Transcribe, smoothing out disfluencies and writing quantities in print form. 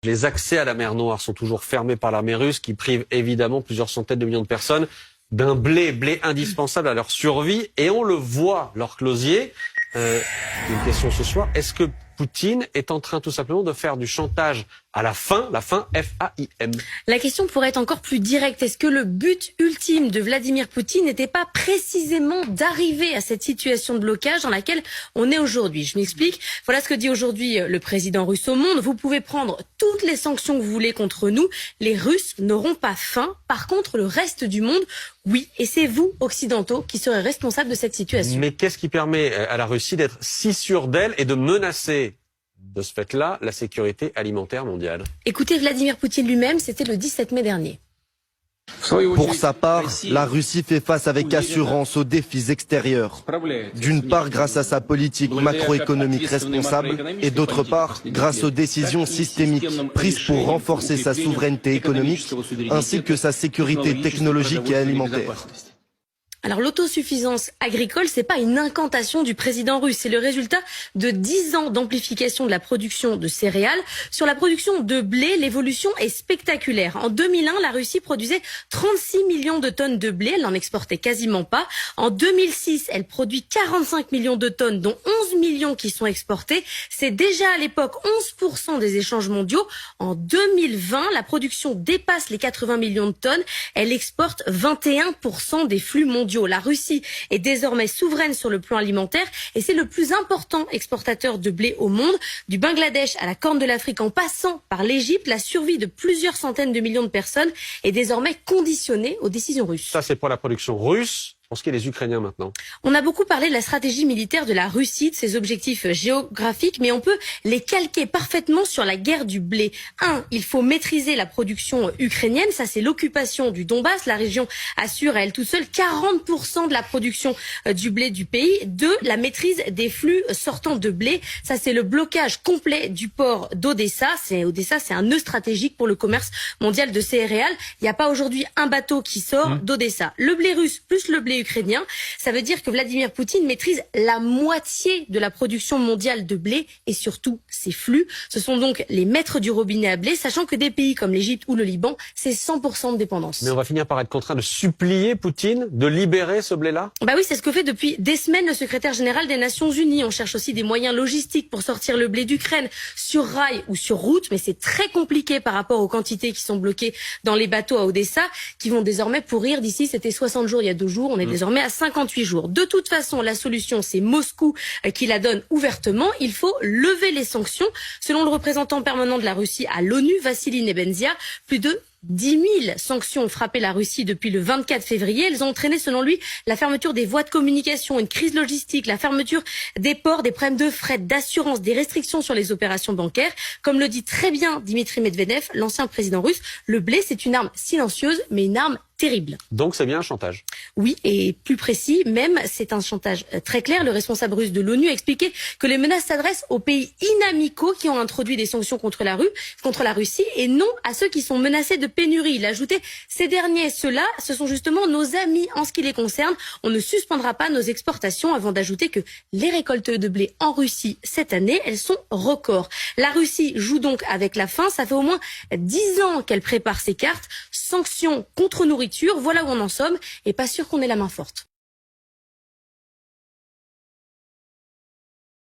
Les accès à la mer Noire sont toujours fermés par l'armée russe qui prive évidemment plusieurs centaines de millions de personnes d'un blé indispensable à leur survie. Et on le voit, Laure Closier. Une question ce soir, est-ce que Poutine est en train tout simplement de faire du chantage à la faim F-A-I-M? La question pourrait être encore plus directe. Est-ce que le but ultime de Vladimir Poutine n'était pas précisément d'arriver à cette situation de blocage dans laquelle on est aujourd'hui? Je m'explique. Voilà ce que dit aujourd'hui le président russe au Monde. Vous pouvez prendre toutes les sanctions que vous voulez contre nous. Les Russes n'auront pas faim. Par contre, le reste du monde, oui. Et c'est vous, occidentaux, qui serez responsables de cette situation. Mais qu'est-ce qui permet à la Russie d'être si sûre d'elle et de menacer de ce fait-là la sécurité alimentaire mondiale? Écoutez Vladimir Poutine lui-même, c'était le 17 mai dernier. Pour sa part, la Russie fait face avec assurance aux défis extérieurs. D'une part, grâce à sa politique macroéconomique responsable et d'autre part, grâce aux décisions systémiques prises pour renforcer sa souveraineté économique ainsi que sa sécurité technologique et alimentaire. Alors l'autosuffisance agricole, c'est pas une incantation du président russe, c'est le résultat de 10 ans d'amplification de la production de céréales. Sur la production de blé, l'évolution est spectaculaire. En 2001, la Russie produisait 36 millions de tonnes de blé, elle n'en exportait quasiment pas. En 2006, elle produit 45 millions de tonnes, dont 11 millions qui sont exportés. C'est déjà à l'époque 11% des échanges mondiaux. En 2020, la production dépasse les 80 millions de tonnes, elle exporte 21% des flux mondiaux. La Russie est désormais souveraine sur le plan alimentaire et c'est le plus important exportateur de blé au monde. Du Bangladesh à la Corne de l'Afrique en passant par l'Égypte, la survie de plusieurs centaines de millions de personnes est désormais conditionnée aux décisions russes. Ça, c'est pour la production russe. Pour ce qui est des Ukrainiens maintenant. On a beaucoup parlé de la stratégie militaire de la Russie, de ses objectifs géographiques, mais on peut les calquer parfaitement sur la guerre du blé. Il faut maîtriser la production ukrainienne, ça c'est l'occupation du Donbass. La région assure à elle toute seule 40% de la production du blé du pays. 2, la maîtrise des flux sortants de blé, ça c'est le blocage complet du port d'Odessa. Odessa, c'est un nœud stratégique pour le commerce mondial de céréales. Il n'y a pas aujourd'hui un bateau qui sort d'Odessa. Le blé russe plus le blé ukrainien, ça veut dire que Vladimir Poutine maîtrise la moitié de la production mondiale de blé et surtout ses flux. Ce sont donc les maîtres du robinet à blé, sachant que des pays comme l'Égypte ou le Liban, c'est 100% de dépendance. Mais on va finir par être contraint de supplier Poutine de libérer ce blé-là? Bah oui, c'est ce que fait depuis des semaines le secrétaire général des Nations Unies. On cherche aussi des moyens logistiques pour sortir le blé d'Ukraine sur rail ou sur route, mais c'est très compliqué par rapport aux quantités qui sont bloquées dans les bateaux à Odessa, qui vont désormais pourrir d'ici, c'était 60 jours il y a 2 jours, on est désormais à 58 jours. De toute façon, la solution, c'est Moscou qui la donne ouvertement. Il faut lever les sanctions. Selon le représentant permanent de la Russie à l'ONU, Vassili Nebenzia, plus de 10 000 sanctions ont frappé la Russie depuis le 24 février. Elles ont entraîné, selon lui, la fermeture des voies de communication, une crise logistique, la fermeture des ports, des problèmes de fret, d'assurance, des restrictions sur les opérations bancaires. Comme le dit très bien Dimitri Medvedev, l'ancien président russe, le blé, c'est une arme silencieuse, mais une arme terrible. Donc c'est bien un chantage. Oui, et plus précis, même, c'est un chantage très clair. Le responsable russe de l'ONU a expliqué que les menaces s'adressent aux pays inamicaux qui ont introduit des sanctions contre la Russie et non à ceux qui sont menacés de pénurie. Il a ajouté, ces derniers, ceux-là, ce sont justement nos amis en ce qui les concerne. On ne suspendra pas nos exportations, avant d'ajouter que les récoltes de blé en Russie cette année, elles sont records. La Russie joue donc avec la faim. Ça fait au moins 10 ans qu'elle prépare ses cartes. Sanctions contre nourriture, voilà où on en sommes, et pas sûr qu'on ait la main forte.